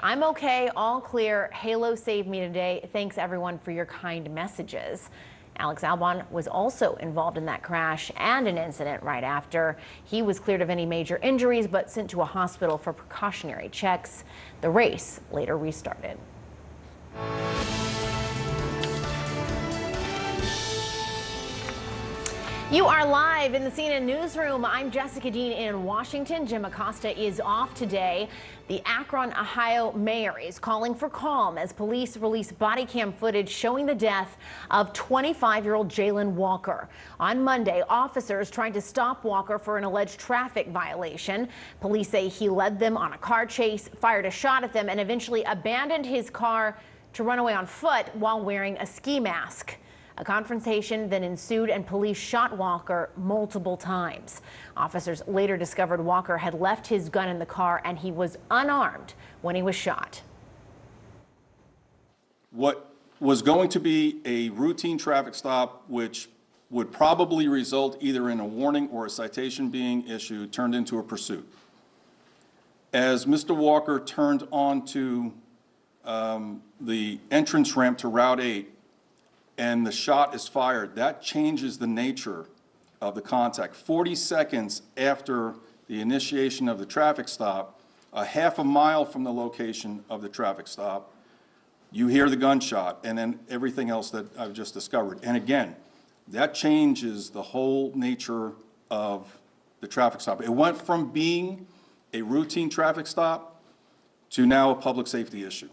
I'm okay, all clear. Halo saved me today. Thanks everyone for your kind messages. Alex Albon was also involved in that crash and an incident right after. He was cleared of any major injuries but sent to a hospital for precautionary checks. The race later restarted. You are live in the CNN newsroom. I'm Jessica Dean in Washington. Jim Acosta is off today. The Akron, Ohio mayor is calling for calm as police release body cam footage showing the death of 25-year-old Jayland Walker. On Monday, officers tried to stop Walker for an alleged traffic violation. Police say he led them on a car chase, fired a shot at them, and eventually abandoned his car to run away on foot while wearing a ski mask. A confrontation then ensued and police shot Walker multiple times. Officers later discovered Walker had left his gun in the car and he was unarmed when he was shot. What was going to be a routine traffic stop, which would probably result either in a warning or a citation being issued, turned into a pursuit. As Mr. Walker turned onto the entrance ramp to Route 8, and the shot is fired, that changes the nature of the contact. 40 seconds after the initiation of the traffic stop, a half a mile from the location of the traffic stop, you hear the gunshot and then everything else that I've just discovered. And again, that changes the whole nature of the traffic stop. It went from being a routine traffic stop to now a public safety issue.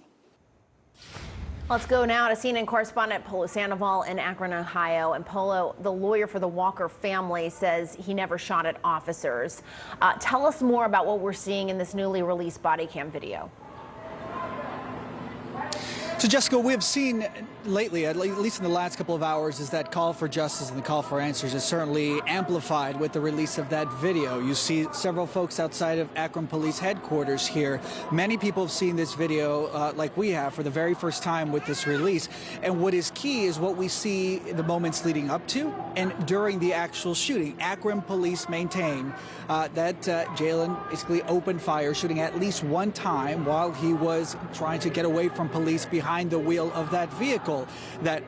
Let's go now to CNN correspondent Polo Sandoval in Akron, Ohio. And Polo, the lawyer for the Walker family, says he never shot at officers. Tell us more about what we're seeing in this newly released body cam video. So, Jessica, we have seen lately, at least in the last couple of hours, is that call for justice and the call for answers is certainly amplified with the release of that video. You see several folks outside of Akron Police headquarters here. Many people have seen this video like we have for the very first time with this release. And what is key is what we see in the moments leading up to and during the actual shooting. Akron Police maintain that Jayland basically opened fire, shooting at least one time while he was trying to get away from police behind the wheel of that vehicle. That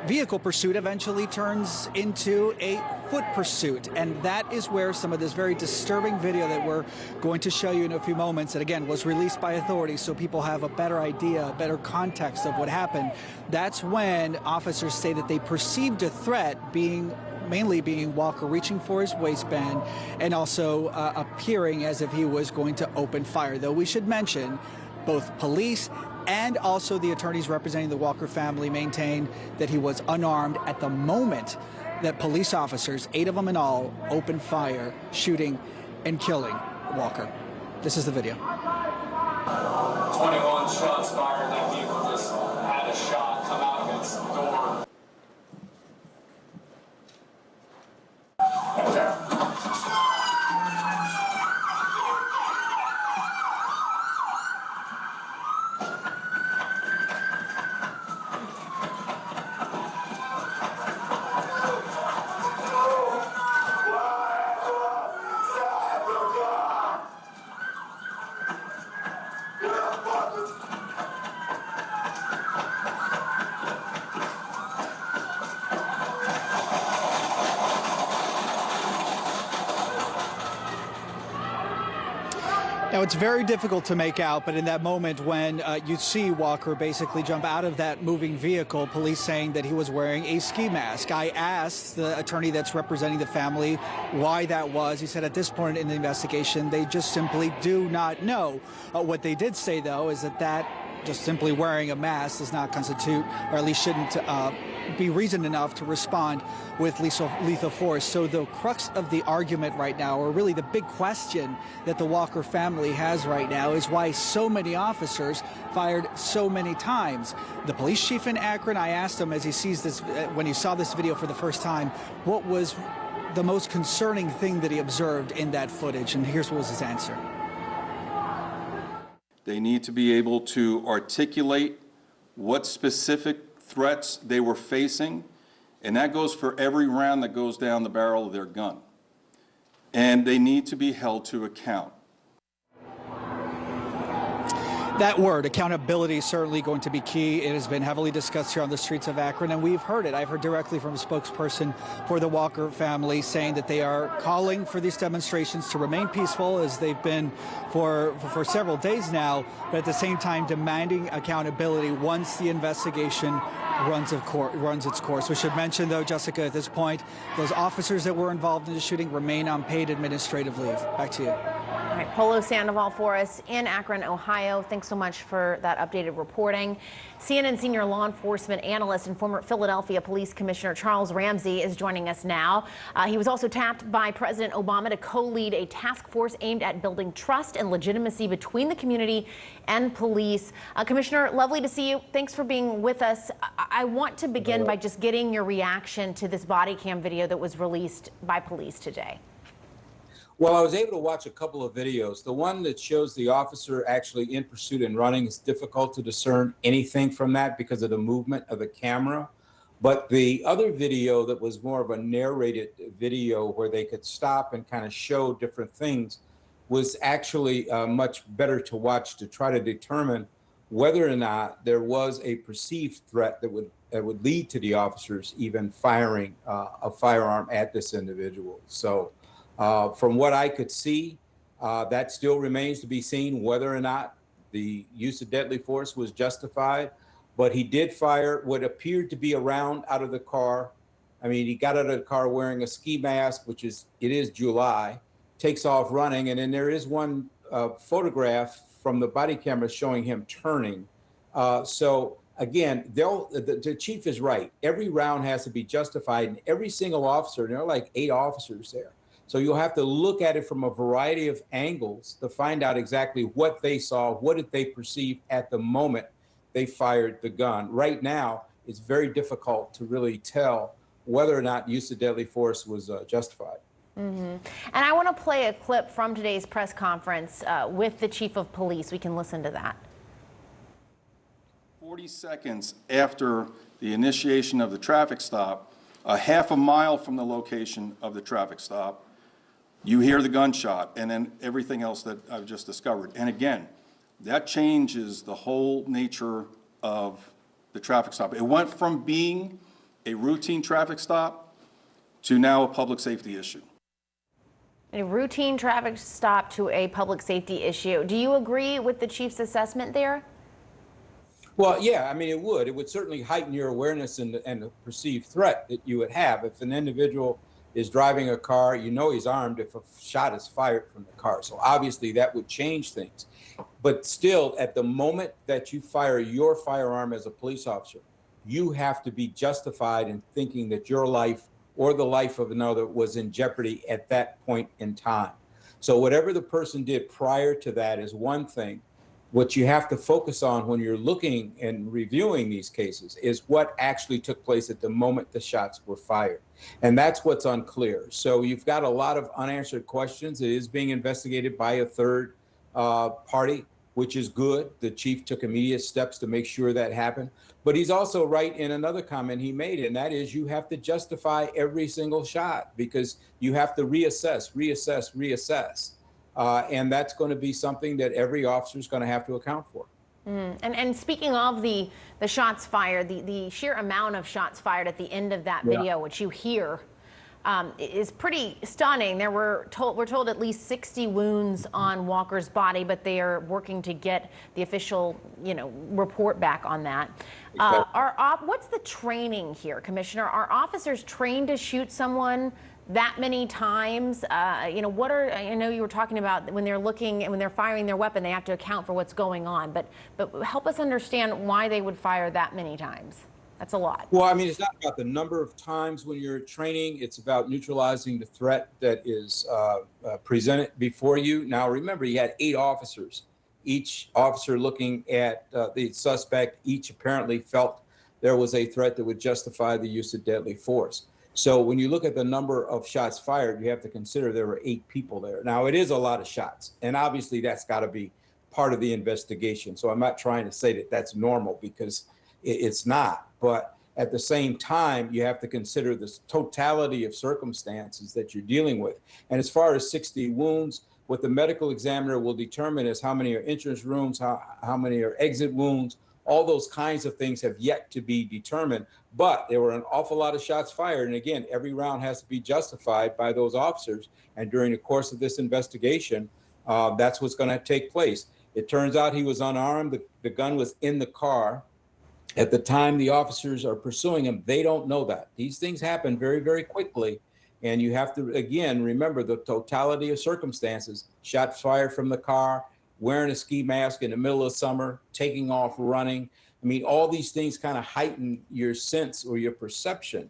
vehicle pursuit eventually turns into a foot pursuit, and that is where some of this very disturbing video that we're going to show you in a few moments, that again was released by authorities so people have a better idea, a better context of what happened. That's when officers say that they perceived a threat, mainly being Walker reaching for his waistband and also appearing as if he was going to open fire. Though we should mention both police and also the attorneys representing the Walker family maintain that he was unarmed at the moment that police officers, 8 of them in all, opened fire, shooting and killing Walker. This is the video. 21 shots fired. That vehicle just had a shot come out of its door. Now, it's very difficult to make out, but in that moment when you see Walker basically jump out of that moving vehicle, police saying that he was wearing a ski mask. I asked the attorney that's representing the family why that was. He said at this point in the investigation, they just simply do not know. What they did say, though, is that just simply wearing a mask does not constitute, or at least shouldn't be reason enough to respond with lethal force. So the crux of the argument right now, or really the big question that the Walker family has right now, is why so many officers fired so many times. The police chief in Akron, I asked him as he sees this, when he saw this video for the first time, what was the most concerning thing that he observed in that footage, and here's what was his answer. They need to be able to articulate what specific threats they were facing, and that goes for every round that goes down the barrel of their gun. And they need to be held to account. That word, accountability, is certainly going to be key. It has been heavily discussed here on the streets of Akron, and we've heard it. I've heard directly from a spokesperson for the Walker family saying that they are calling for these demonstrations to remain peaceful, as they've been for several days now, but at the same time demanding accountability once the investigation runs its course. We should mention, though, Jessica, at this point, those officers that were involved in the shooting remain on paid administrative leave. Back to you. All right, Polo Sandoval for us in Akron, Ohio. Thanks so much for that updated reporting. CNN senior law enforcement analyst and former Philadelphia Police Commissioner Charles Ramsey is joining us now. He was also tapped by President Obama to co-lead a task force aimed at building trust and legitimacy between the community and police. Commissioner, lovely to see you. Thanks for being with us. I want to begin by just getting your reaction to this body cam video that was released by police today. Well, I was able to watch a couple of videos. The one that shows the officer actually in pursuit and running is difficult to discern anything from that because of the movement of the camera. But the other video that was more of a narrated video where they could stop and kind of show different things was actually much better to watch to try to determine whether or not there was a perceived threat that would lead to the officers even firing a firearm at this individual. So from what I could see, that still remains to be seen whether or not the use of deadly force was justified. But he did fire what appeared to be a round out of the car. I mean, he got out of the car wearing a ski mask, it is July, takes off running. And then there is one photograph from the body camera showing him turning. So again, the chief is right. Every round has to be justified, and every single officer, and there are like 8 officers there. So you'll have to look at it from a variety of angles to find out exactly what they saw, what did they perceive at the moment they fired the gun. Right now, it's very difficult to really tell whether or not use of deadly force was justified. And I want to play a clip from today's press conference with the chief of police. We can listen to that. 40 seconds after the initiation of the traffic stop, a half a mile from the location of the traffic stop, you hear the gunshot, and then everything else that I've just discovered. And again, that changes the whole nature of the traffic stop. It went from being a routine traffic stop to now a public safety issue. A routine traffic stop to a public safety issue. Do you agree with the chief's assessment there? Well, yeah, I mean, it would certainly heighten your awareness and the perceived threat that you would have. If an individual is driving a car, you know he's armed if a shot is fired from the car. So obviously that would change things. But still, at the moment that you fire your firearm as a police officer, you have to be justified in thinking that your life or the life of another was in jeopardy at that point in time. So whatever the person did prior to that is one thing. What you have to focus on when you're looking and reviewing these cases is what actually took place at the moment the shots were fired. And that's what's unclear. So you've got a lot of unanswered questions. It is being investigated by a third party, which is good. The chief took immediate steps to make sure that happened. But he's also right in another comment he made, and that is you have to justify every single shot because you have to reassess. And that's going to be something that every officer is going to have to account for. And speaking of the shots fired, the sheer amount of shots fired at the end of that video, which you hear, is pretty stunning. We're told at least 60 wounds on Walker's body, but they are working to get the official, report back on that. What's the training here, Commissioner? Are officers trained to shoot someone that many times? I know you were talking about when they're firing their weapon, they have to account for what's going on, but help us understand why they would fire that many times. That's a lot. Well, I mean, it's not about the number of times when you're training. It's about neutralizing the threat that is presented before you. Now, remember, you had 8 officers, each officer looking at the suspect. Each apparently felt there was a threat that would justify the use of deadly force. So when you look at the number of shots fired, you have to consider there were 8 people there. Now, it is a lot of shots, and obviously that's got to be part of the investigation. So I'm not trying to say that that's normal because it's not. But at the same time, you have to consider the totality of circumstances that you're dealing with. And as far as 60 wounds, What the medical examiner will determine is how many are entrance wounds, how many are exit wounds. All those kinds of things have yet to be determined, but there were an awful lot of shots fired. And again, every round has to be justified by those officers. And during the course of this investigation, that's what's going to take place. It turns out he was unarmed. The gun was in the car. At the time the officers are pursuing him, they don't know that. These things happen very, very quickly. And you have to, again, remember the totality of circumstances. Shot fired from the car, wearing a ski mask in the middle of summer, taking off running. I mean, all these things kind of heighten your sense or your perception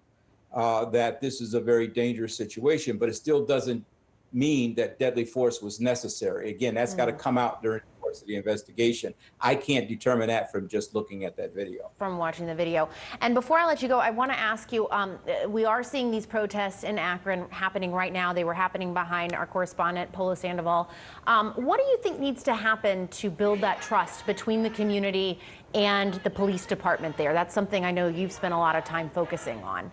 that this is a very dangerous situation, but it still doesn't mean that deadly force was necessary. Again, that's got to come out during the course of the investigation. I can't determine that from just looking at that video. From watching the video. And before I let you go, I want to ask you, we are seeing these protests in Akron happening right now. They were happening behind our correspondent, Polo Sandoval. What do you think needs to happen to build that trust between the community and the police department there? That's something I know you've spent a lot of time focusing on.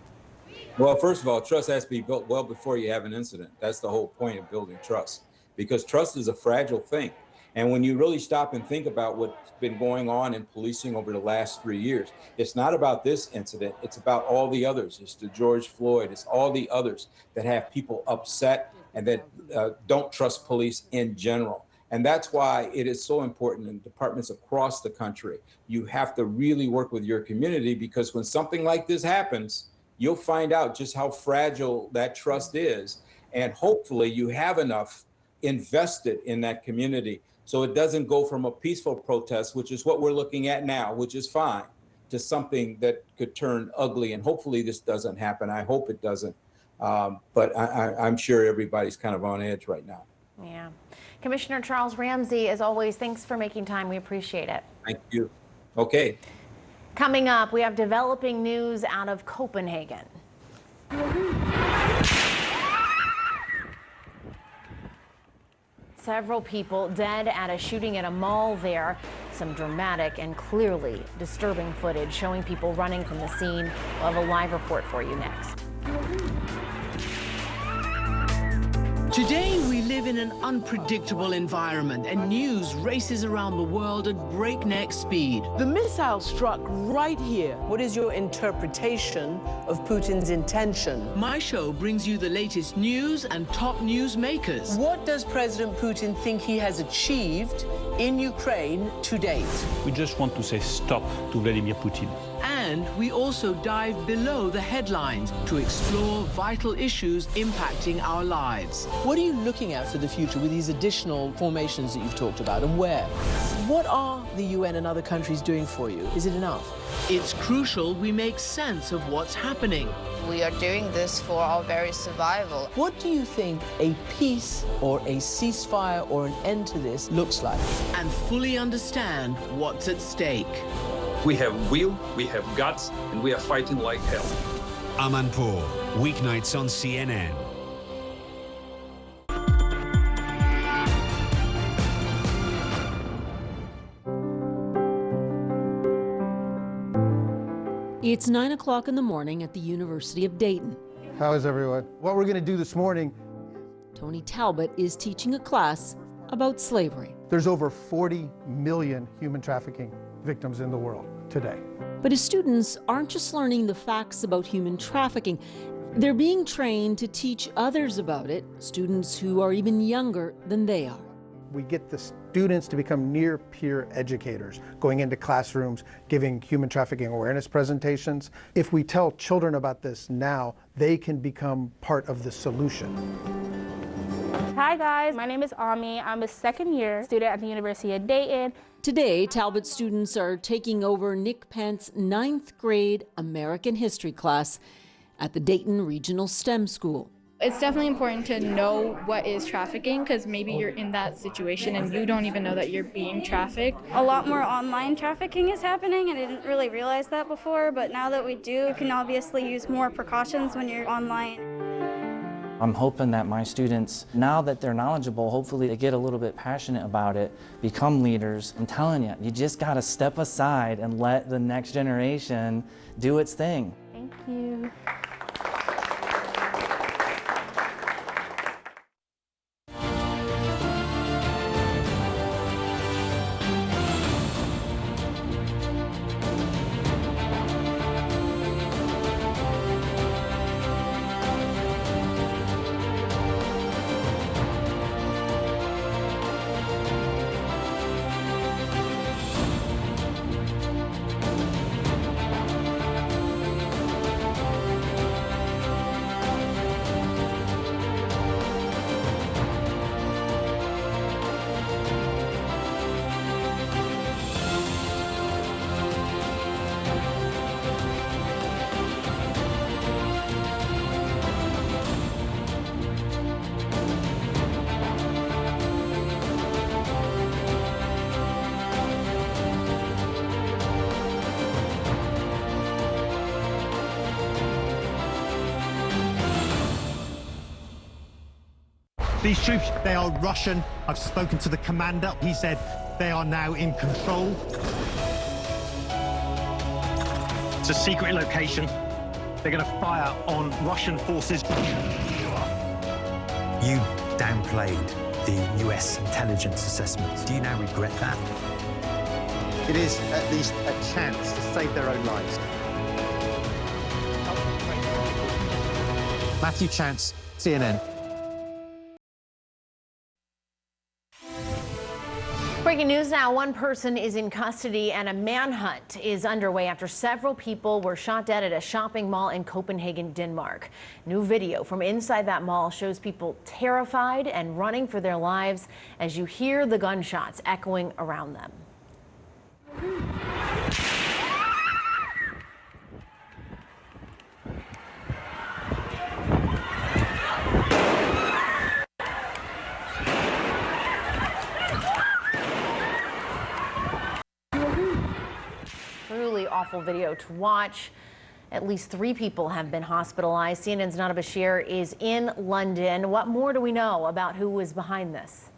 Well, first of all, trust has to be built well before you have an incident. That's the whole point of building trust, because trust is a fragile thing. And when you really stop and think about what's been going on in policing over the last 3 years, it's not about this incident. It's about all the others. It's the George Floyd. It's all the others that have people upset and that don't trust police in general. And that's why it is so important in departments across the country. You have to really work with your community, because when something like this happens, you'll find out just how fragile that trust is. And hopefully you have enough invested in that community so it doesn't go from a peaceful protest, which is what we're looking at now, which is fine, to something that could turn ugly. And hopefully this doesn't happen. I hope it doesn't. But I'm sure everybody's kind of on edge right now. Yeah. Commissioner Charles Ramsey, as always, thanks for making time. We appreciate it. Thank you. Okay. Coming up, we have developing news out of Copenhagen. Several people dead at a shooting at a mall there. Some dramatic and clearly disturbing footage showing people running from the scene. We'll have a live report for you next. Today, we live in an unpredictable environment, and news races around the world at breakneck speed. The missile struck right here. What is your interpretation of Putin's intention? My show brings you the latest news and top news makers. What does President Putin think he has achieved in Ukraine to date? We just want to say stop to Vladimir Putin. And we also dive below the headlines to explore vital issues impacting our lives. What are you looking at for the future with these additional formations that you've talked about, and where? What are the UN and other countries doing for you? Is it enough? It's crucial we make sense of what's happening. We are doing this for our very survival. What do you think a peace or a ceasefire or an end to this looks like? And fully understand what's at stake. We have will, we have guts, and we are fighting like hell. Amanpour, weeknights on CNN. It's 9 o'clock in the morning at the University of Dayton. How is everyone? What we're going to do this morning. Tony Talbot is teaching a class about slavery. There's over 40 million human trafficking victims in the world today. But his students aren't just learning the facts about human trafficking. They're being trained to teach others about it, students who are even younger than they are. We get the students to become near peer educators, going into classrooms, giving human trafficking awareness presentations. If we tell children about this now, they can become part of the solution. Hi guys, my name is Ami. I'm a second-year student at the University of Dayton. Today, Talbot students are taking over Nick Pent's 9th grade American history class at the Dayton Regional STEM School. It's definitely important to know what is trafficking, because maybe you're in that situation and you don't even know that you're being trafficked. A lot more online trafficking is happening, and I didn't really realize that before, but now that we do, you can obviously use more precautions when you're online. I'm hoping that my students, now that they're knowledgeable, hopefully they get a little bit passionate about it, become leaders. I'm telling you, you just got to step aside and let the next generation do its thing. Thank you. These troops, they are Russian. I've spoken to the commander. He said they are now in control. It's a secret location. They're going to fire on Russian forces. You downplayed the US intelligence assessments. Do you now regret that? It is at least a chance to save their own lives. Matthew Chance, CNN. Breaking news now, one person is in custody and a manhunt is underway after several people were shot dead at a shopping mall in Copenhagen, Denmark. New video from inside that mall shows people terrified and running for their lives as you hear the gunshots echoing around them. Truly awful video to watch. At least 3 people have been hospitalized. CNN's Nada Bashir is in London. What more do we know about who was behind this?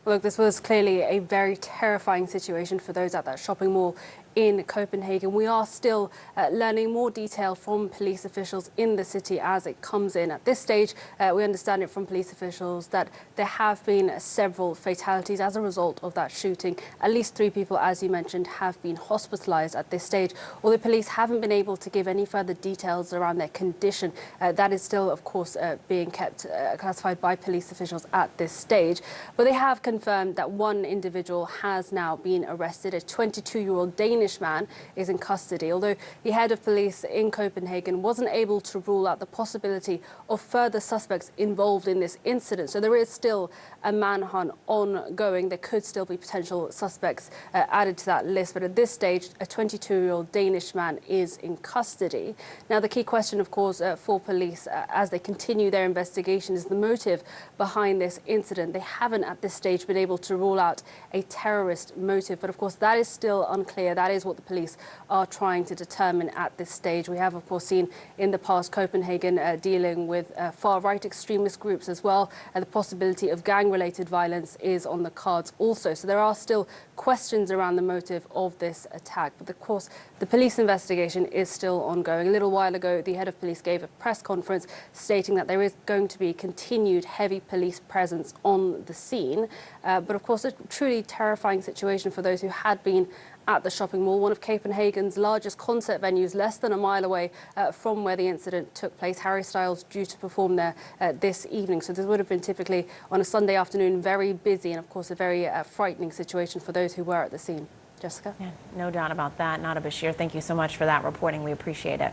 Look, this was clearly a very terrifying situation for those at that shopping mall in Copenhagen. We are still learning more detail from police officials in the city as it comes in. At this stage, we understand it from police officials that there have been several fatalities as a result of that shooting. At least 3 people, as you mentioned, have been hospitalized at this stage. Although police haven't been able to give any further details around their condition, that is still, of course, being kept classified by police officials at this stage. But they have confirmed that one individual has now been arrested. A 22-year-old Danish man is in custody, although the head of police in Copenhagen wasn't able to rule out the possibility of further suspects involved in this incident. So there is still a manhunt ongoing. There could still be potential suspects added to that list, but at this stage, a 22-year-old Danish man is in custody. Now, the key question, of course, for police as they continue their investigation is the motive behind this incident. They haven't at this stage been able to rule out a terrorist motive, but of course that is still unclear. That is what the police are trying to determine at this stage. We have, of course, seen in the past Copenhagen dealing with far-right extremist groups as well, and the possibility of gang-related violence is on the cards also. So there are still questions around the motive of this attack. But of course, the police investigation is still ongoing. A little while ago, the head of police gave a press conference stating that there is going to be continued heavy police presence on the scene. But of course, a truly terrifying situation for those who had been at the shopping mall, one of Copenhagen's largest concert venues, less than a mile away from where the incident took place. Harry Styles due to perform there this evening. So this would have been typically on a Sunday afternoon, very busy and of course a very frightening situation for those who were at the scene. Jessica? Yeah, no doubt about that. Nada Bashir, thank you so much for that reporting. We appreciate it.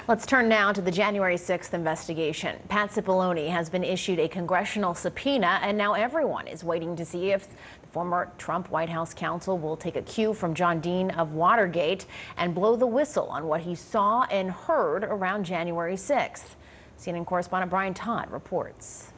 Let's turn now to the January 6th investigation. Pat Cipollone has been issued a congressional subpoena, and now everyone is waiting to see if the former Trump White House counsel will take a cue from John Dean of Watergate and blow the whistle on what he saw and heard around January 6th. CNN correspondent Brian Todd reports.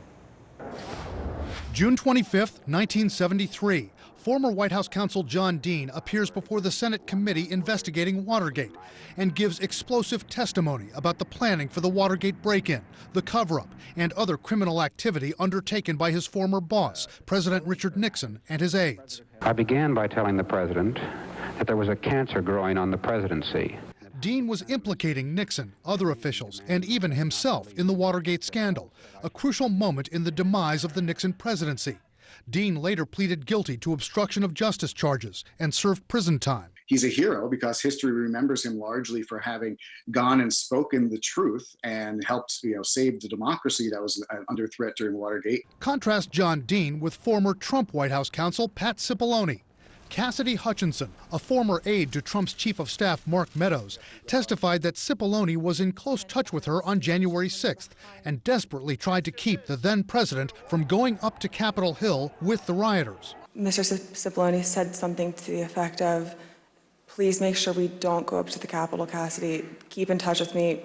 June 25th, 1973. Former White House counsel John Dean appears before the Senate committee investigating Watergate and gives explosive testimony about the planning for the Watergate break-in, the cover-up, and other criminal activity undertaken by his former boss, President Richard Nixon, and his aides. I began by telling the president that there was a cancer growing on the presidency. Dean was implicating Nixon, other officials, and even himself in the Watergate scandal, a crucial moment in the demise of the Nixon presidency. Dean later pleaded guilty to obstruction of justice charges and served prison time. He's a hero because history remembers him largely for having gone and spoken the truth and helped, save the democracy that was under threat during Watergate. Contrast John Dean with former Trump White House counsel Pat Cipollone. Cassidy Hutchinson, a former aide to Trump's chief of staff Mark Meadows, testified that Cipollone was in close touch with her on January 6th and desperately tried to keep the then president from going up to Capitol Hill with the rioters. Mr. Cipollone said something to the effect of, "Please make sure we don't go up to the Capitol, Cassidy. Keep in touch with me.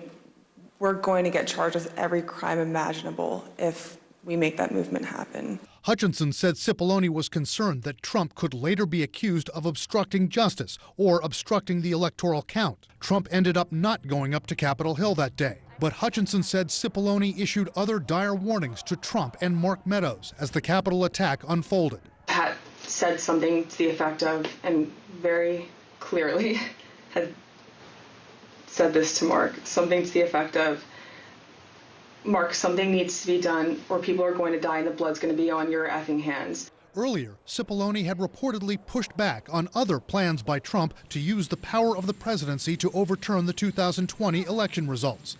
We're going to get charged with every crime imaginable if we make that movement happen." Hutchinson said Cipollone was concerned that Trump could later be accused of obstructing justice or obstructing the electoral count. Trump ended up not going up to Capitol Hill that day. But Hutchinson said Cipollone issued other dire warnings to Trump and Mark Meadows as the Capitol attack unfolded. Pat said something to the effect of, and very clearly had said this to Mark, something to the effect of, Mark, something needs to be done or people are going to die and the blood's going to be on your effing hands. Earlier, Cipollone had reportedly pushed back on other plans by Trump to use the power of the presidency to overturn the 2020 election results.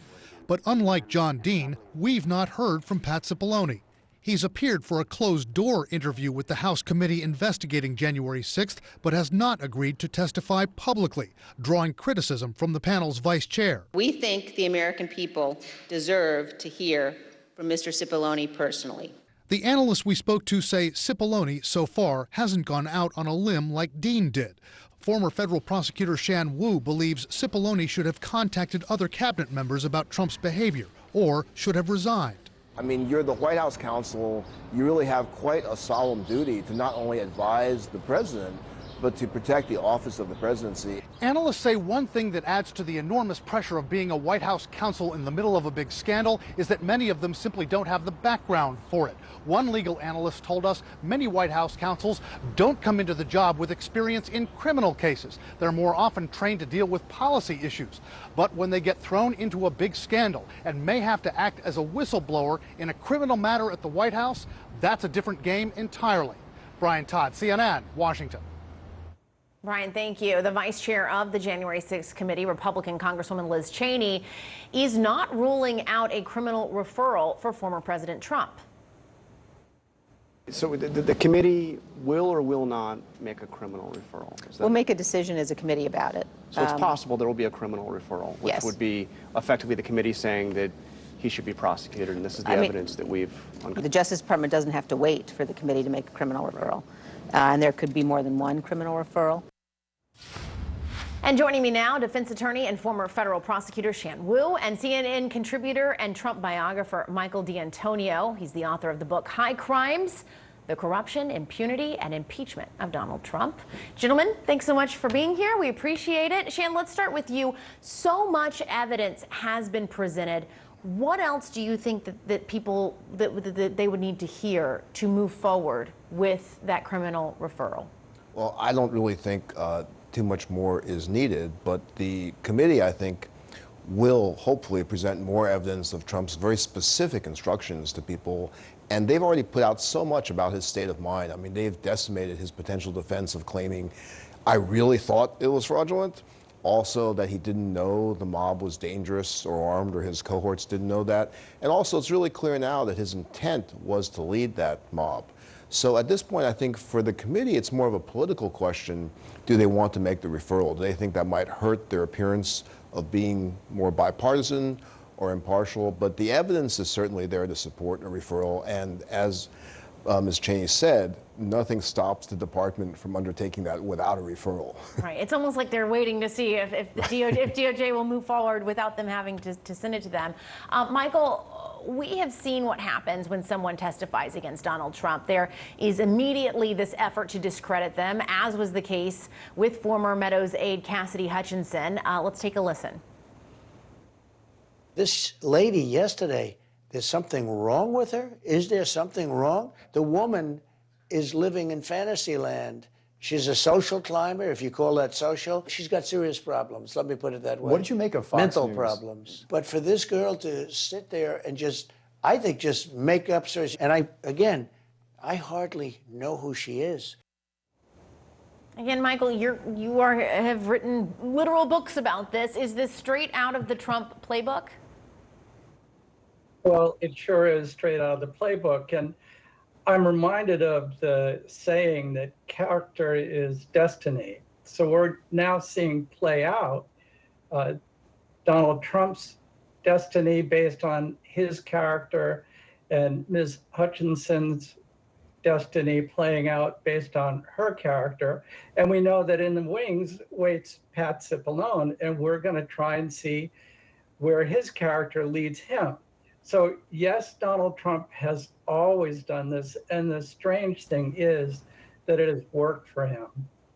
But unlike John Dean, we've not heard from Pat Cipollone. He's appeared for a closed-door interview with the House committee investigating January 6th, but has not agreed to testify publicly, drawing criticism from the panel's vice chair. We think the American people deserve to hear from Mr. Cipollone personally. The analysts we spoke to say Cipollone, so far, hasn't gone out on a limb like Dean did. Former federal prosecutor Shan Wu believes Cipollone should have contacted other cabinet members about Trump's behavior or should have resigned. I mean, you're the White House counsel. You really have quite a solemn duty to not only advise the president, but to protect the office of the presidency. Analysts say one thing that adds to the enormous pressure of being a White House counsel in the middle of a big scandal is that many of them simply don't have the background for it. One legal analyst told us many White House counsels don't come into the job with experience in criminal cases. They're more often trained to deal with policy issues. But when they get thrown into a big scandal and may have to act as a whistleblower in a criminal matter at the White House, that's a different game entirely. Brian Todd, CNN, Washington. Brian, thank you. The vice chair of the January 6th committee, Republican Congresswoman Liz Cheney, is not ruling out a criminal referral for former President Trump. So the committee will or will not make a criminal referral? We'll make a decision as a committee about it. So it's possible there will be a criminal referral, which yes. would be effectively the committee saying that he should be prosecuted, and this is the evidence that we've uncovered. The Justice Department doesn't have to wait for the committee to make a criminal referral. And there could be more than one criminal referral. And joining me now, defense attorney and former federal prosecutor Shan Wu, and CNN contributor and Trump biographer Michael D'Antonio. He's the author of the book High Crimes: The Corruption, Impunity, and Impeachment of Donald Trump. Gentlemen, thanks so much for being here. We appreciate it. Shan, let's start with you. So much evidence has been presented. What else do you think that people that they would need to hear to move forward with that criminal referral? Well, I don't really think too much more is needed, but the committee, I think, will hopefully present more evidence of Trump's very specific instructions to people. And they've already put out so much about his state of mind. I mean, they've decimated his potential defense of claiming, I really thought it was fraudulent. Also, that he didn't know the mob was dangerous or armed, or his cohorts didn't know that. And also, it's really clear now that his intent was to lead that mob. So at this point, I think for the committee, it's more of a political question. Do they want to make the referral? Do they think that might hurt their appearance of being more bipartisan or impartial? But the evidence is certainly there to support a referral. And as Ms. Cheney said, nothing stops the department from undertaking that without a referral. Right. It's almost like they're waiting to see if DOJ will move forward without them having to send it to them. Michael, we have seen what happens when someone testifies against Donald Trump. There is immediately this effort to discredit them, as was the case with former Meadows aide Cassidy Hutchinson. Let's take a listen. This lady yesterday, there's something wrong with her? Is there something wrong? The woman is living in fantasy land. She's a social climber, if you call that social. She's got serious problems, let me put it that way. What did you make of Fox Mental News? problems. But for this girl to sit there and just, I think, just make up stories. And I hardly know who she is. Again, Michael, you have written literal books about this. Is this straight out of the Trump playbook? Well, it sure is straight out of the playbook. And I'm reminded of the saying that character is destiny. So we're now seeing play out Donald Trump's destiny based on his character and Ms. Hutchinson's destiny playing out based on her character. And we know that in the wings waits Pat Cipollone, and we're going to try and see where his character leads him. So yes, Donald Trump has always done this, and the strange thing is that it has worked for him.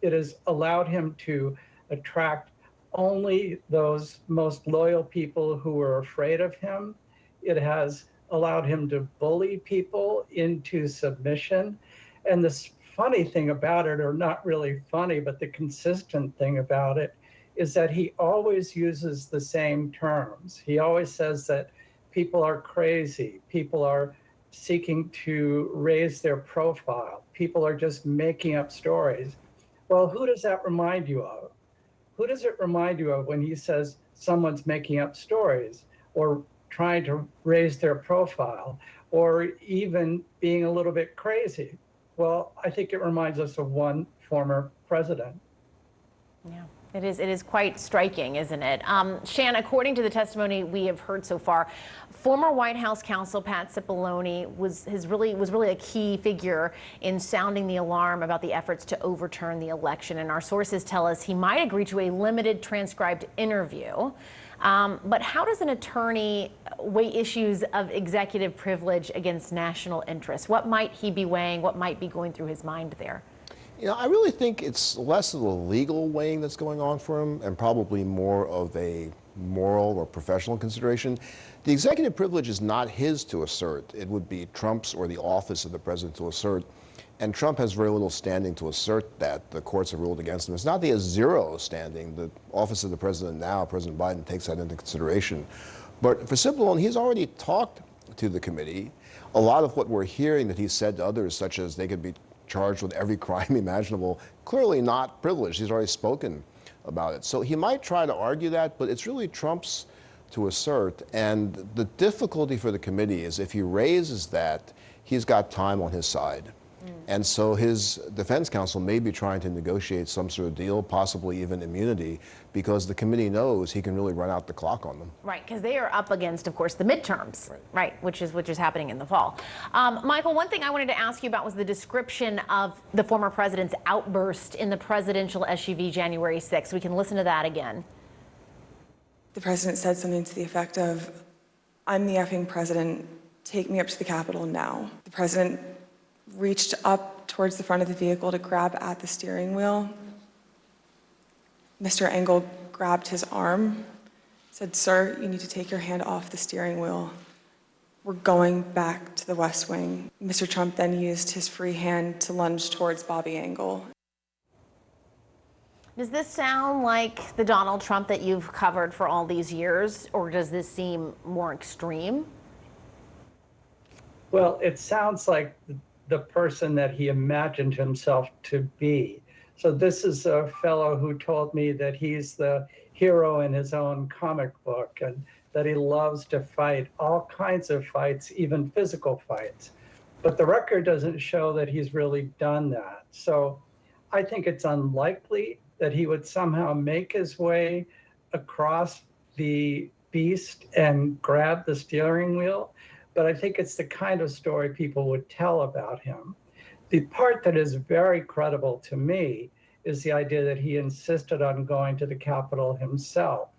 It has allowed him to attract only those most loyal people who were afraid of him. It has allowed him to bully people into submission. And this funny thing about it, or not really funny, but the consistent thing about it, is that he always uses the same terms. He always says that people are crazy, people are seeking to raise their profile, people are just making up stories. Well, who does that remind you of? Who does it remind you of when he says someone's making up stories or trying to raise their profile or even being a little bit crazy? Well, I think it reminds us of one former president. Yeah. It is quite striking, isn't it? Shan, according to the testimony we have heard so far, former White House counsel Pat Cipollone was really a key figure in sounding the alarm about the efforts to overturn the election. And our sources tell us he might agree to a limited transcribed interview. But how does an attorney weigh issues of executive privilege against national interest? What might he be weighing? What might be going through his mind there? You know, I really think it's less of a legal weighing that's going on for him and probably more of a moral or professional consideration. The executive privilege is not his to assert. It would be Trump's or the office of the president to assert. And Trump has very little standing to assert that. The courts have ruled against him. It's not that he has zero standing. The office of the president now, President Biden, takes that into consideration. But for Cipollone, he's already talked to the committee. A lot of what we're hearing that he said to others, such as they could be charged with every crime imaginable, clearly not privileged. He's already spoken about it. So he might try to argue that, but it's really Trump's to assert. And the difficulty for the committee is if he raises that, he's got time on his side. And so his defense counsel may be trying to negotiate some sort of deal, possibly even immunity, because the committee knows he can really run out the clock on them. Right, because they are up against, of course, the midterms, right, which is happening in the fall. Michael, one thing I wanted to ask you about was the description of the former president's outburst in the presidential SUV January 6th. We can listen to that again. The president said something to the effect of, "I'm the effing president, take me up to the Capitol now." The president reached up towards the front of the vehicle to grab at the steering wheel. Mr. Engel grabbed his arm, said, "Sir, you need to take your hand off the steering wheel. We're going back to the West Wing." Mr. Trump then used his free hand to lunge towards Bobby Engel. Does this sound like the Donald Trump that you've covered for all these years, or does this seem more extreme? Well, it sounds like the person that he imagined himself to be. So this is a fellow who told me that he's the hero in his own comic book and that he loves to fight all kinds of fights, even physical fights. But the record doesn't show that he's really done that. So I think it's unlikely that he would somehow make his way across the beast and grab the steering wheel. But I think it's the kind of story people would tell about him. The part that is very credible to me is the idea that he insisted on going to the Capitol himself.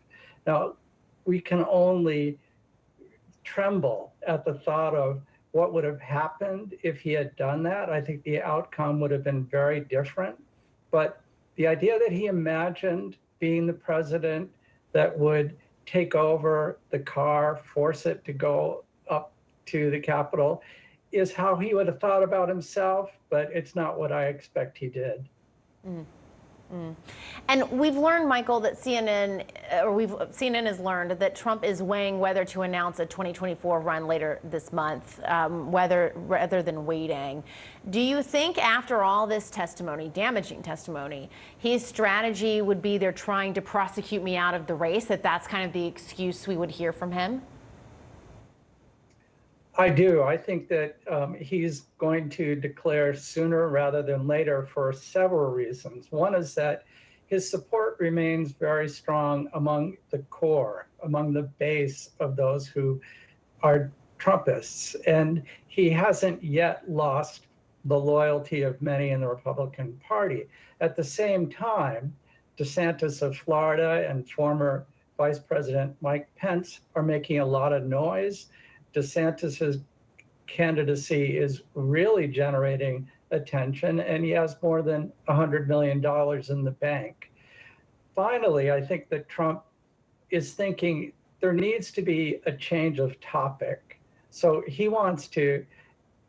Now, we can only tremble at the thought of what would have happened if he had done that. I think the outcome would have been very different. But the idea that he imagined being the president that would take over the car, force it to go up to the Capitol, is how he would have thought about himself, but it's not what I expect he did. And we've learned, Michael, that CNN has learned that Trump is weighing whether to announce a 2024 run later this month, rather than waiting. Do you think after all this testimony, damaging testimony, his strategy would be they're trying to prosecute me out of the race, that's kind of the excuse we would hear from him? I do. I think that he's going to declare sooner rather than later for several reasons. One is that his support remains very strong among the core, among the base of those who are Trumpists. And he hasn't yet lost the loyalty of many in the Republican Party. At the same time, DeSantis of Florida and former Vice President Mike Pence are making a lot of noise. DeSantis's candidacy is really generating attention, and he has more than $100 million in the bank. finally, I think that Trump is thinking there needs to be a change of topic. So he wants to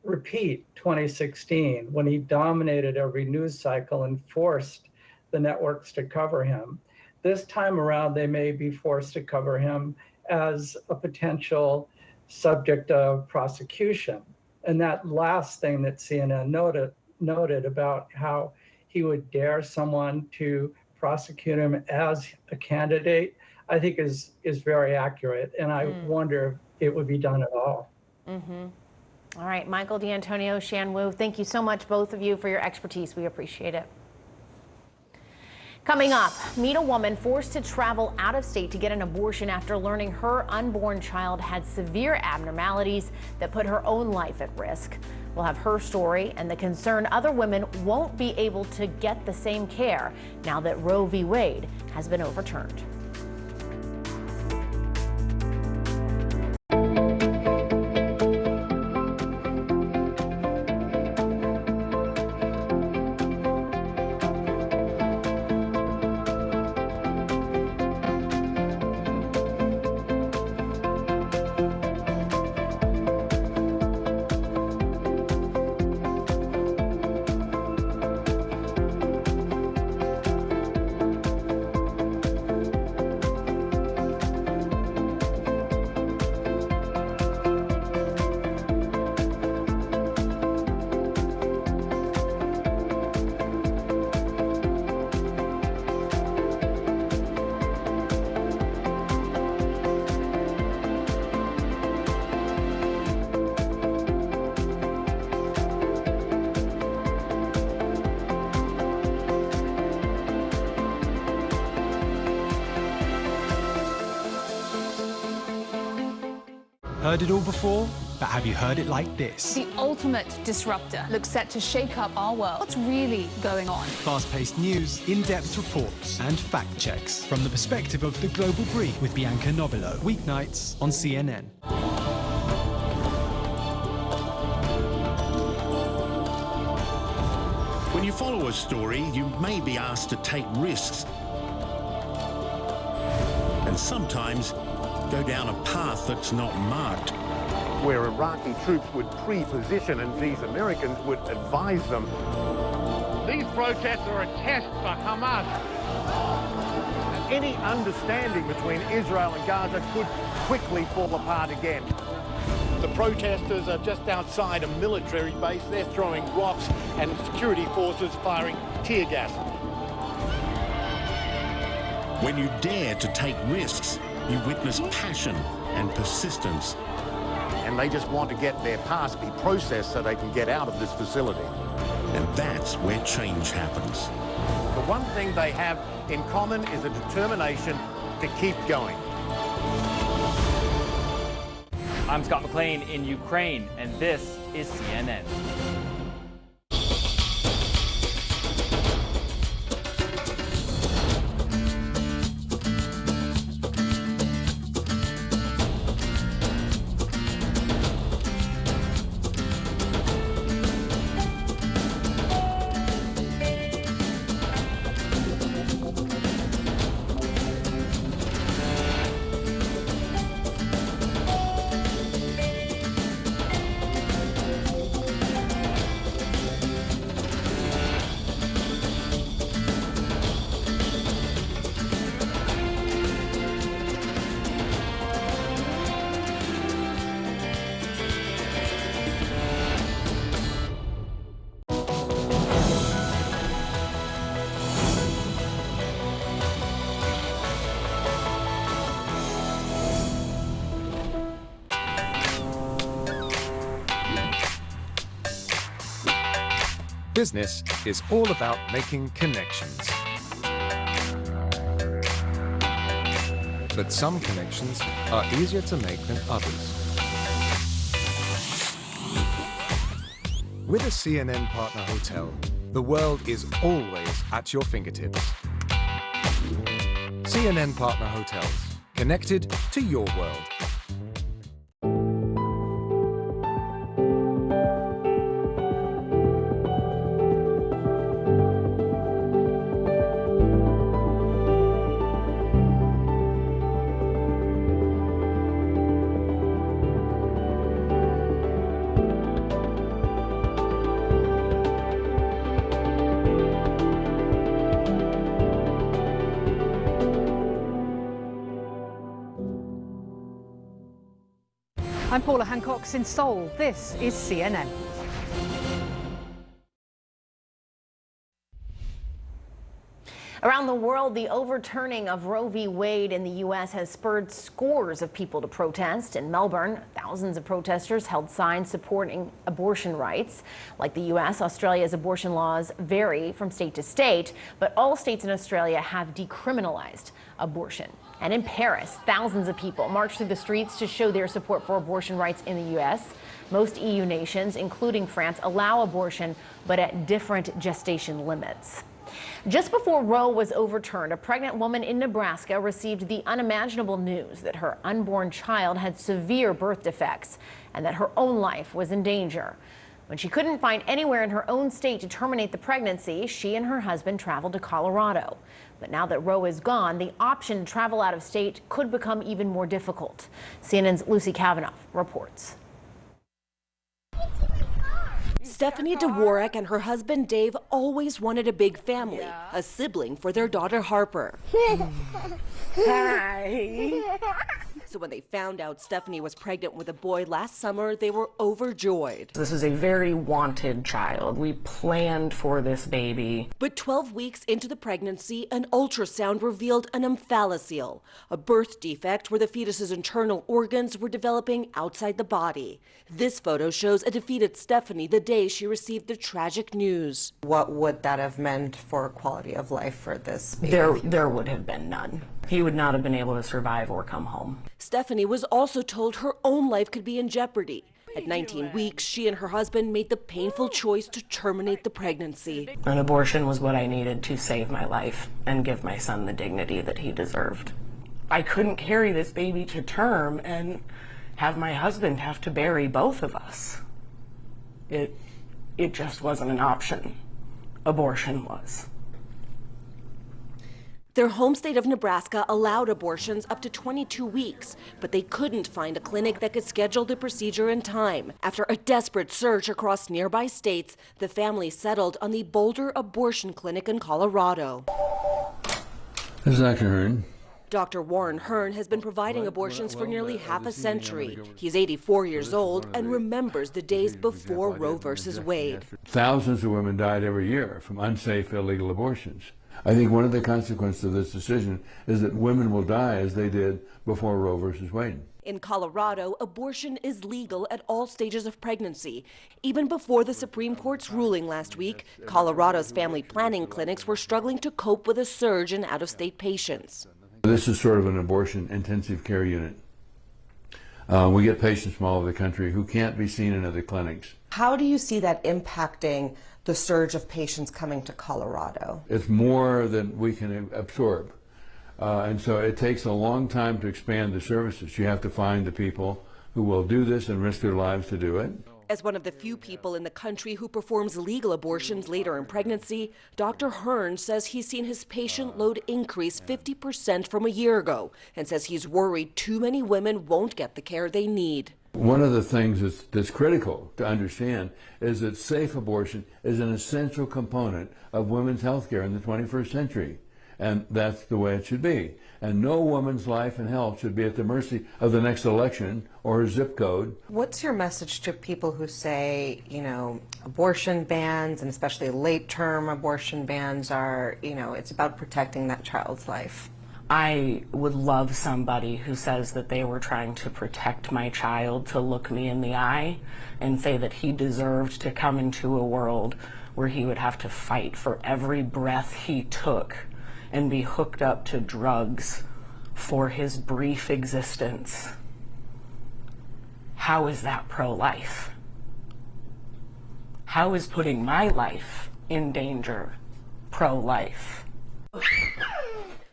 repeat 2016 when he dominated every news cycle and forced the networks to cover him. This time around, they may be forced to cover him as a potential subject of prosecution. And that last thing that CNN noted about how he would dare someone to prosecute him as a candidate, I think is very accurate. And I wonder if it would be done at all. All right, Michael D'Antonio, Shan Wu, thank you so much, both of you, for your expertise. We appreciate it. Coming up, meet a woman forced to travel out of state to get an abortion after learning her unborn child had severe abnormalities that put her own life at risk. We'll have her story and the concern other women won't be able to get the same care now that Roe v. Wade has been overturned. Heard it all before, but have you heard it like this? The ultimate disruptor looks set to shake up our world. What's really going on? Fast-paced news, in-depth reports, and fact checks from the perspective of the Global Brief with Bianca Nobilo. Weeknights on CNN. When you follow a story, you may be asked to take risks. And sometimes go down a path that's not marked. Where Iraqi troops would pre-position and these Americans would advise them. These protests are a test for Hamas. Any understanding between Israel and Gaza could quickly fall apart again. The protesters are just outside a military base. They're throwing rocks and security forces firing tear gas. When you dare to take risks, you witness passion and persistence. And they just want to get their past be processed so they can get out of this facility. And that's where change happens. The one thing they have in common is a determination to keep going. I'm Scott McLean in Ukraine, and this is CNN. Business is all about making connections. But some connections are easier to make than others. With a CNN partner hotel, the world is always at your fingertips. CNN partner hotels, connected to your world. I'm Paula Hancock in Seoul. This is CNN. Around the world, the overturning of Roe v. Wade in the U.S. has spurred scores of people to protest. In Melbourne, thousands of protesters held signs supporting abortion rights. Like the U.S., Australia's abortion laws vary from state to state, but all states in Australia have decriminalized abortion. And in Paris, thousands of people marched through the streets to show their support for abortion rights in the U.S. Most EU nations, including France, allow abortion, but at different gestation limits. Just before Roe was overturned, a pregnant woman in Nebraska received the unimaginable news that her unborn child had severe birth defects and that her own life was in danger. When she couldn't find anywhere in her own state to terminate the pregnancy, she and her husband traveled to Colorado. But now that Roe is gone, the option to travel out of state could become even more difficult. CNN's Lucy Kavanaugh reports. Stephanie Dworak and her husband Dave always wanted a big family, a sibling for their daughter Harper. Hi. So when they found out Stephanie was pregnant with a boy last summer, they were overjoyed. This is a very wanted child. We planned for this baby. But 12 weeks into the pregnancy, an ultrasound revealed an omphalocele, a birth defect where the fetus's internal organs were developing outside the body. This photo shows a defeated Stephanie the day she received the tragic news. What would that have meant for quality of life for this baby? There would have been none. He would not have been able to survive or come home. Stephanie was also told her own life could be in jeopardy. At 19 weeks, she and her husband made the painful choice to terminate the pregnancy. An abortion was what I needed to save my life and give my son the dignity that he deserved. I couldn't carry this baby to term and have my husband have to bury both of us. It just wasn't an option. Abortion was. Their home state of Nebraska allowed abortions up to 22 weeks, but they couldn't find a clinic that could schedule the procedure in time. After a desperate search across nearby states, the family settled on the Boulder Abortion Clinic in Colorado. This is Dr. Hearn. Dr. Warren Hearn has been providing abortions for nearly half a century. He's 84 years old and remembers the days before Roe versus Wade. Thousands of women died every year from unsafe, illegal abortions. I think one of the consequences of this decision is that women will die as they did before Roe versus Wade. In Colorado, abortion is legal at all stages of pregnancy. Even before the Supreme Court's ruling last week, Colorado's family planning clinics were struggling to cope with a surge in out-of-state patients. This is sort of an abortion intensive care unit. We get patients from all over the country who can't be seen in other clinics. How do you see that impacting the surge of patients coming to Colorado? It's more than we can absorb. And so it takes a long time to expand the services. You have to find the people who will do this and risk their lives to do it. As one of the few people in the country who performs legal abortions later in pregnancy, Dr. Hearn says he's seen his patient load increase 50% from a year ago and says he's worried too many women won't get the care they need. One of the things that's critical to understand is that safe abortion is an essential component of women's health care in the 21st century. And that's the way it should be. And no woman's life and health should be at the mercy of the next election or her zip code. What's your message to people who say, abortion bans, and especially late-term abortion bans are, it's about protecting that child's life? I would love somebody who says that they were trying to protect my child to look me in the eye and say that he deserved to come into a world where he would have to fight for every breath he took and be hooked up to drugs for his brief existence. How is that pro-life? How is putting my life in danger pro-life?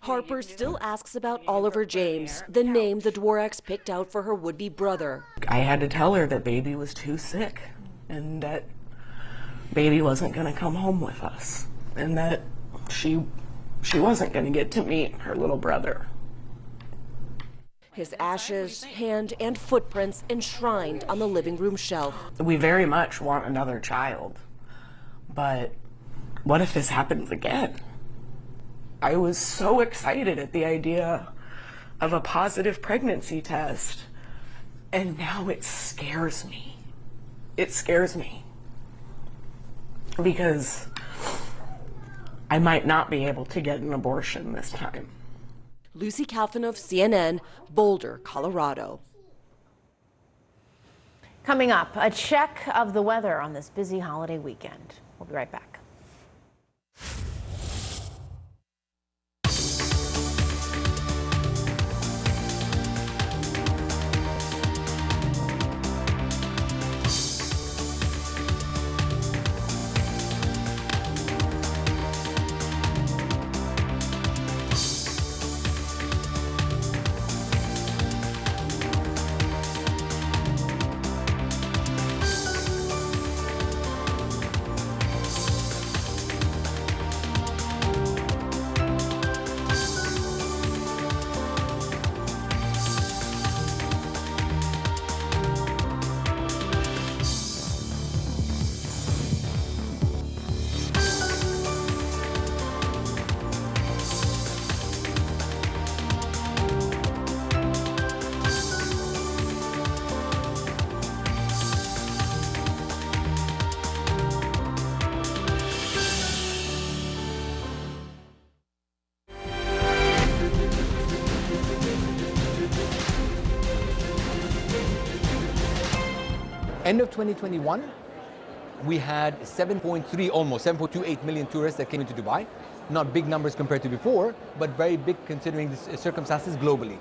Harper still asks about Oliver James, the name the Dworaks picked out for her would-be brother. I had to tell her that baby was too sick and that baby wasn't going to come home with us and that she wasn't going to get to meet her little brother. His ashes, hand, and footprints enshrined on the living room shelf. We very much want another child, but what if this happens again? I was so excited at the idea of a positive pregnancy test, And now it scares me. It scares me. Because I might not be able to get an abortion this time. Lucy Kalfanoff, CNN, Boulder, Colorado. Coming up, a check of the weather on this busy holiday weekend. We'll be right back. End of 2021, we had 7.28 million tourists that came into Dubai. Not big numbers compared to before, but very big considering the circumstances globally.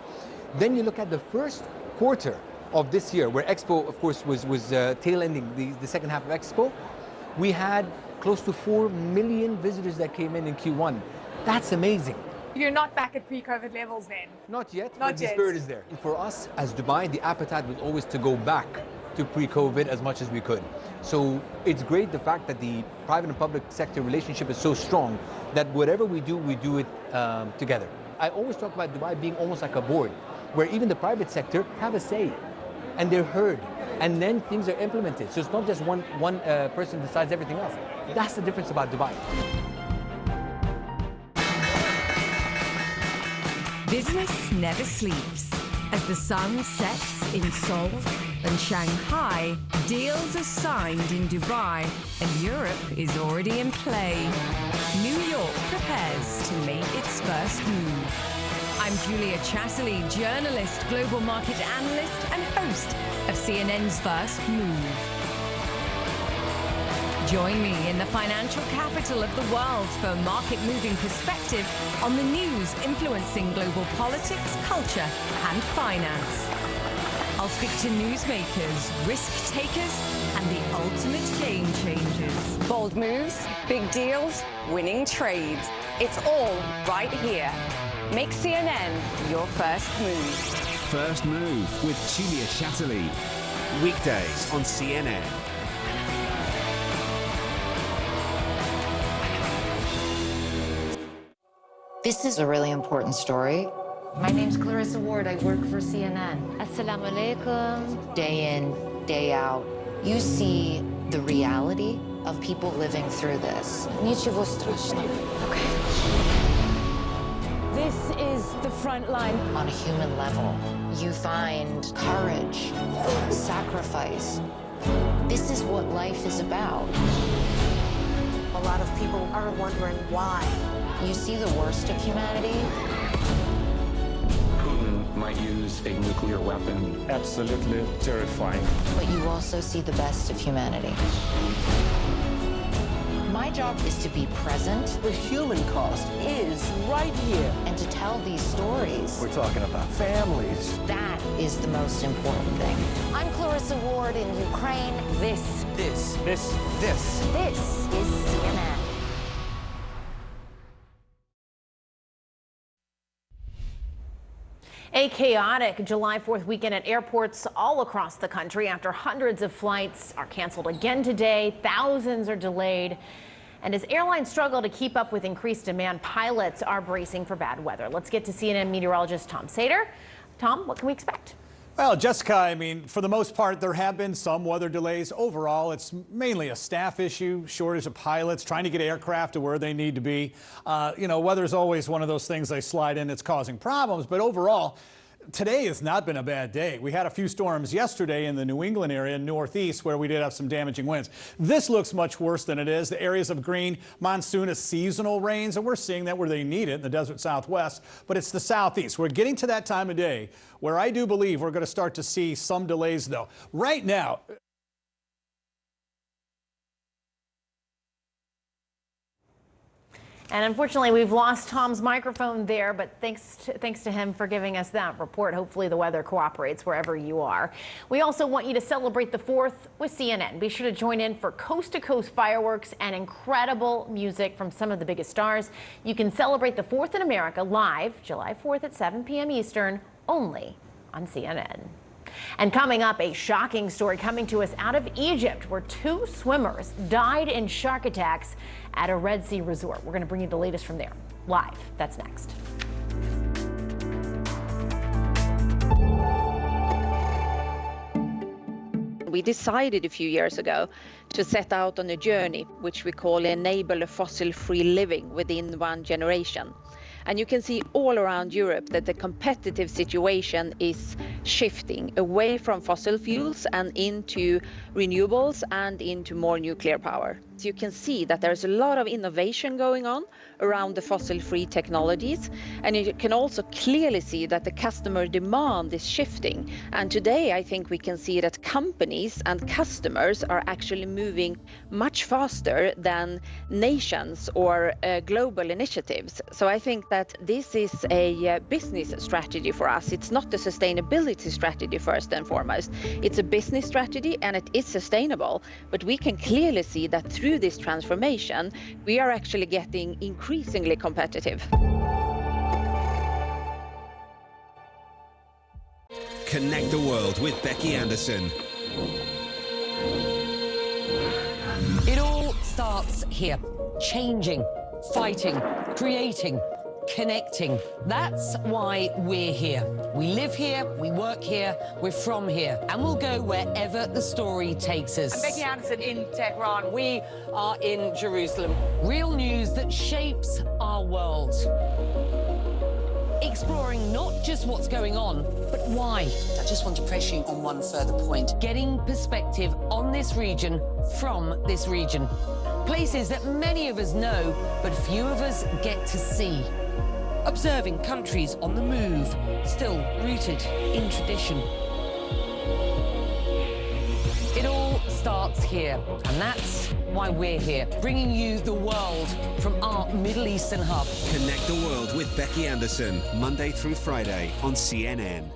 Then you look at the first quarter of this year, where Expo, of course, was tail-ending the second half of Expo. We had close to 4 million visitors that came in Q1. That's amazing. You're not back at pre-COVID levels then? Not yet, Not but yet. the spirit is there. For us as Dubai, the appetite was always to go back to pre-COVID as much as we could. So it's great the fact that the private and public sector relationship is so strong that whatever we do it together. I always talk about Dubai being almost like a board, where even the private sector have a say, and they're heard, and then things are implemented. So it's not just one person decides everything else. That's the difference about Dubai. Business never sleeps. As the sun sets in Seoul and Shanghai, deals are signed in Dubai, and Europe is already in play. New York prepares to make its first move. I'm Julia Chatterley, journalist, global market analyst, and host of CNN's First Move. Join me in the financial capital of the world for a market-moving perspective on the news influencing global politics, culture, and finance. I'll speak to newsmakers, risk takers, and the ultimate game changers. Bold moves, big deals, winning trades. It's all right here. Make CNN your first move. First Move with Julia Chatterley. Weekdays on CNN. This is a really important story. My name's Clarissa Ward. I work for CNN. Assalamu alaikum. Day in, day out, you see the reality of people living through this. Ничего страшного. Okay. This is the front line. On a human level, you find courage, sacrifice. This is what life is about. A lot of people are wondering why. You see the worst of humanity. Putin might use a nuclear weapon. Absolutely terrifying. But you also see the best of humanity. My job is to be present. The human cost is right here. And to tell these stories. We're talking about families. That is the most important thing. I'm Clarissa Ward in Ukraine. This is CNN. A chaotic July 4th weekend at airports all across the country after hundreds of flights are canceled again today. Thousands are delayed. And as airlines struggle to keep up with increased demand, pilots are bracing for bad weather. Let's get to CNN meteorologist Tom Sater. Tom, what can we expect? Well, Jessica, I mean, for the most part, there have been some weather delays. Overall, it's mainly a staff issue, shortage of pilots, trying to get aircraft to where they need to be. You know, weather is always one of those things they slide in that's causing problems. But overall, Today has not been a bad day. We had a few storms yesterday in the New England area, northeast, where we did have some damaging winds. This looks much worse than it is. The areas of green, monsoon is seasonal rains, and we're seeing that where they need it in the desert southwest, but it's the southeast. We're getting to that time of day where I do believe we're going to start to see some delays, though. Right now, and unfortunately, we've lost Tom's microphone there, but thanks to him for giving us that report. Hopefully the weather cooperates wherever you are. We also want you to celebrate the 4th with CNN. Be sure to join in for coast-to-coast fireworks and incredible music from some of the biggest stars. You can celebrate the 4th in America live July 4th at 7 p.m. Eastern, only on CNN. And coming up, a shocking story coming to us out of Egypt, where 2 swimmers died in shark attacks at a Red Sea resort. We're going to bring you the latest from there live. That's next. We decided a few years ago to set out on a journey which we call Enable a Fossil-Free Living within 1 generation. And you can see all around Europe that the competitive situation is shifting away from fossil fuels and into renewables and into more nuclear power. So you can see that there's a lot of innovation going on around the fossil-free technologies, and you can also clearly see that the customer demand is shifting. And today I think we can see that companies and customers are actually moving much faster than nations or global initiatives. So I think that this is a business strategy for us. It's not a sustainability strategy first and foremost. It's a business strategy, and it is sustainable. But we can clearly see that through this transformation, we are actually getting increasingly competitive. Connect the world with Becky Anderson. It all starts here. Changing, fighting, creating, connecting. That's why we're here. We live here, we work here, we're from here, and we'll go wherever the story takes us. I'm Becky Anderson in Tehran. We are in Jerusalem. Real news that shapes our world. Exploring not just what's going on, but why. I just want to press you on one further point. Getting perspective on this region from this region. Places that many of us know, but few of us get to see. Observing countries on the move, still rooted in tradition. It all starts here, and that's why we're here, bringing you the world from our Middle Eastern hub. Connect the world with Becky Anderson, Monday through Friday on CNN.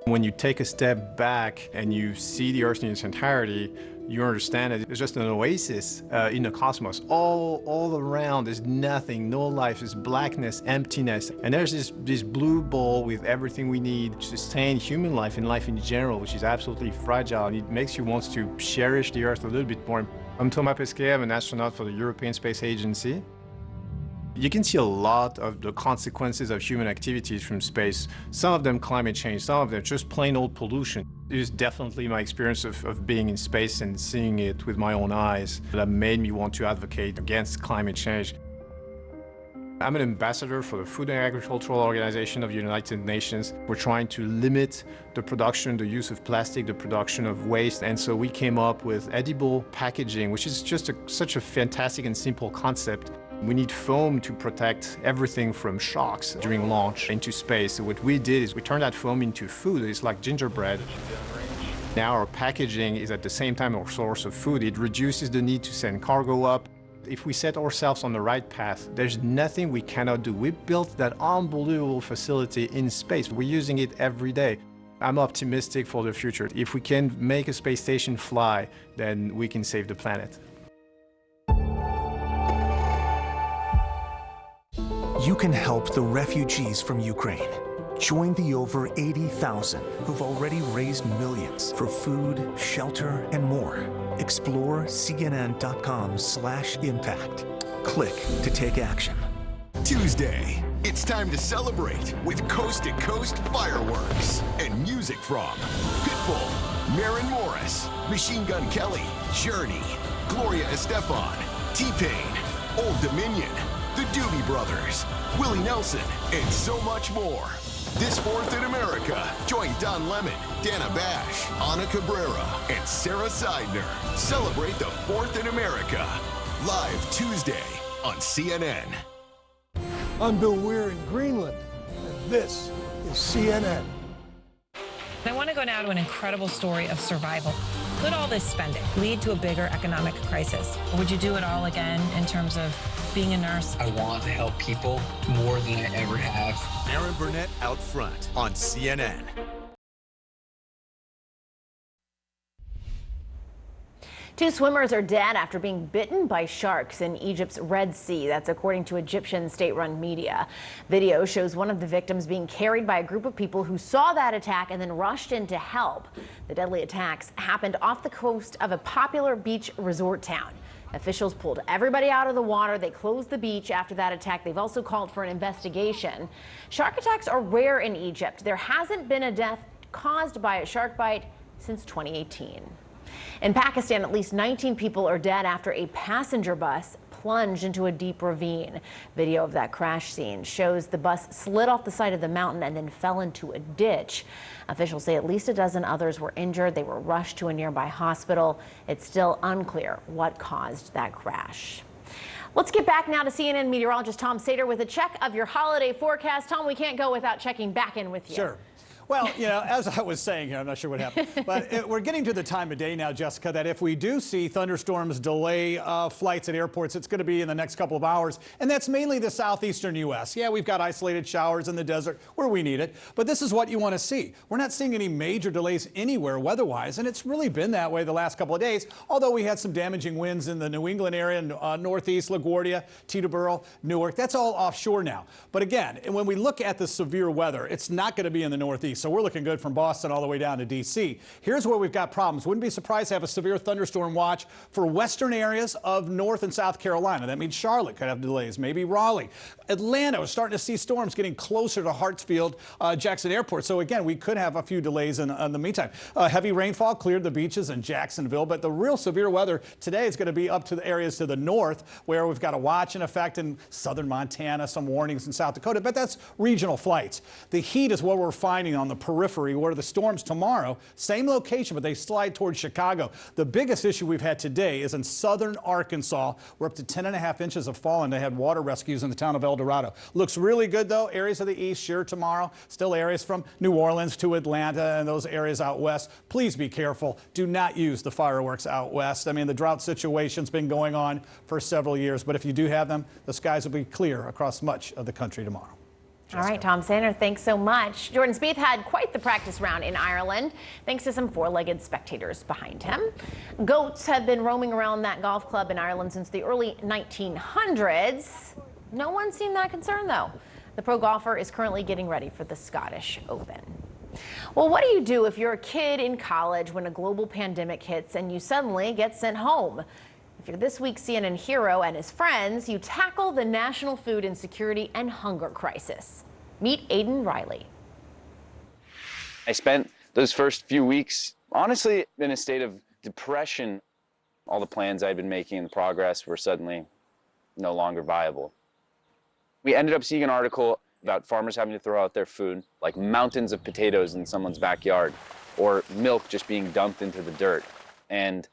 When you take a step back and you see the Earth in its entirety, you understand that it's just an oasis in the cosmos. All around is nothing, no life, is blackness, emptiness. And there's this blue ball with everything we need to sustain human life and life in general, which is absolutely fragile. And it makes you want to cherish the Earth a little bit more. I'm Thomas Pesquet, I'm an astronaut for the European Space Agency. You can see a lot of the consequences of human activities from space. Some of them climate change, some of them just plain old pollution. It is definitely my experience of being in space and seeing it with my own eyes that made me want to advocate against climate change. I'm an ambassador for the Food and Agricultural Organization of the United Nations. We're trying to limit the production, the use of plastic, the production of waste, and so we came up with edible packaging, which is just such a fantastic and simple concept. We need foam to protect everything from shocks during launch into space. So what we did is we turned that foam into food. It's like gingerbread. Now our packaging is at the same time our source of food. It reduces the need to send cargo up. If we set ourselves on the right path, there's nothing we cannot do. We built that unbelievable facility in space. We're using it every day. I'm optimistic for the future. If we can make a space station fly, then we can save the planet. You can help the refugees from Ukraine. Join the over 80,000 who've already raised millions for food, shelter, and more. Explore cnn.com/impact. Click to take action. Tuesday, it's time to celebrate with coast-to-coast fireworks and music from Pitbull, Maren Morris, Machine Gun Kelly, Journey, Gloria Estefan, T-Pain, Old Dominion, the Doobie Brothers, Willie Nelson, and so much more. This 4th in America, join Don Lemon, Dana Bash, Ana Cabrera, and Sarah Seidner. Celebrate the 4th in America. Live Tuesday on CNN. I'm Bill Weir in Greenland, and this is CNN. I want to go now to an incredible story of survival. Could all this spending lead to a bigger economic crisis? Or would you do it all again in terms of being a nurse? I want to help people more than I ever have. Aaron Burnett out front on CNN. Two swimmers are dead after being bitten by sharks in Egypt's Red Sea. That's according to Egyptian state-run media. Video shows one of the victims being carried by a group of people who saw that attack and then rushed in to help. The deadly attacks happened off the coast of a popular beach resort town. Officials pulled everybody out of the water. They closed the beach after that attack. They've also called for an investigation. Shark attacks are rare in Egypt. There hasn't been a death caused by a shark bite since 2018. In Pakistan, at least 19 people are dead after a passenger bus plunged into a deep ravine. Video of that crash scene shows the bus slid off the side of the mountain and then fell into a ditch. Officials say at least a dozen others were injured. They were rushed to a nearby hospital. It's still unclear what caused that crash. Let's get back now to CNN meteorologist Tom Sater with a check of your holiday forecast. Tom, we can't go without checking back in with you. Sure. Well, you know, as I was saying here, I'm not sure what happened, but we're getting to the time of day now, Jessica, that if we do see thunderstorms delay flights at airports, it's going to be in the next couple of hours, and that's mainly the southeastern U.S. Yeah, we've got isolated showers in the desert where we need it, but this is what you want to see. We're not seeing any major delays anywhere weather-wise, and it's really been that way the last couple of days, although we had some damaging winds in the New England area, Northeast, LaGuardia, Teterboro, Newark. That's all offshore now. But again, when we look at the severe weather, it's not going to be in the Northeast. So we're looking good from Boston all the way down to D.C. Here's where we've got problems. Wouldn't be surprised to have a severe thunderstorm watch for western areas of North and South Carolina. That means Charlotte could have delays, maybe Raleigh. Atlanta is starting to see storms getting closer to Hartsfield Jackson Airport. So again, we could have a few delays in the meantime. Heavy rainfall cleared the beaches in Jacksonville, but the real severe weather today is going to be up to the areas to the north where we've got a watch in effect in southern Montana, some warnings in South Dakota, but that's regional flights. The heat is what we're finding on the periphery where the storms tomorrow, same location, but they slide towards Chicago. The biggest issue we've had today is in southern Arkansas. We're up to 10.5 inches of fall, and they had water rescues in the town of El Dorado. Looks really good, though. Areas of the east, sure, tomorrow. Still areas from New Orleans to Atlanta and those areas out west. Please be careful. Do not use the fireworks out west. I mean, the drought situation's been going on for several years, but if you do have them, the skies will be clear across much of the country tomorrow. All right, Tom Sater, thanks so much. Jordan Spieth had quite the practice round in Ireland, thanks to some four-legged spectators behind him. Goats have been roaming around that golf club in Ireland since the early 1900s. No one seemed that concerned, though. The pro golfer is currently getting ready for the Scottish Open. Well, what do you do if you're a kid in college when a global pandemic hits and you suddenly get sent home? If you're this week's CNN hero and his friends, you tackle the national food insecurity and hunger crisis. Meet Aiden Riley. I spent those first few weeks, honestly, in a state of depression. All the plans I'd been making and the progress were suddenly no longer viable. We ended up seeing an article about farmers having to throw out their food, like mountains of potatoes in someone's backyard, or milk just being dumped into the dirt. And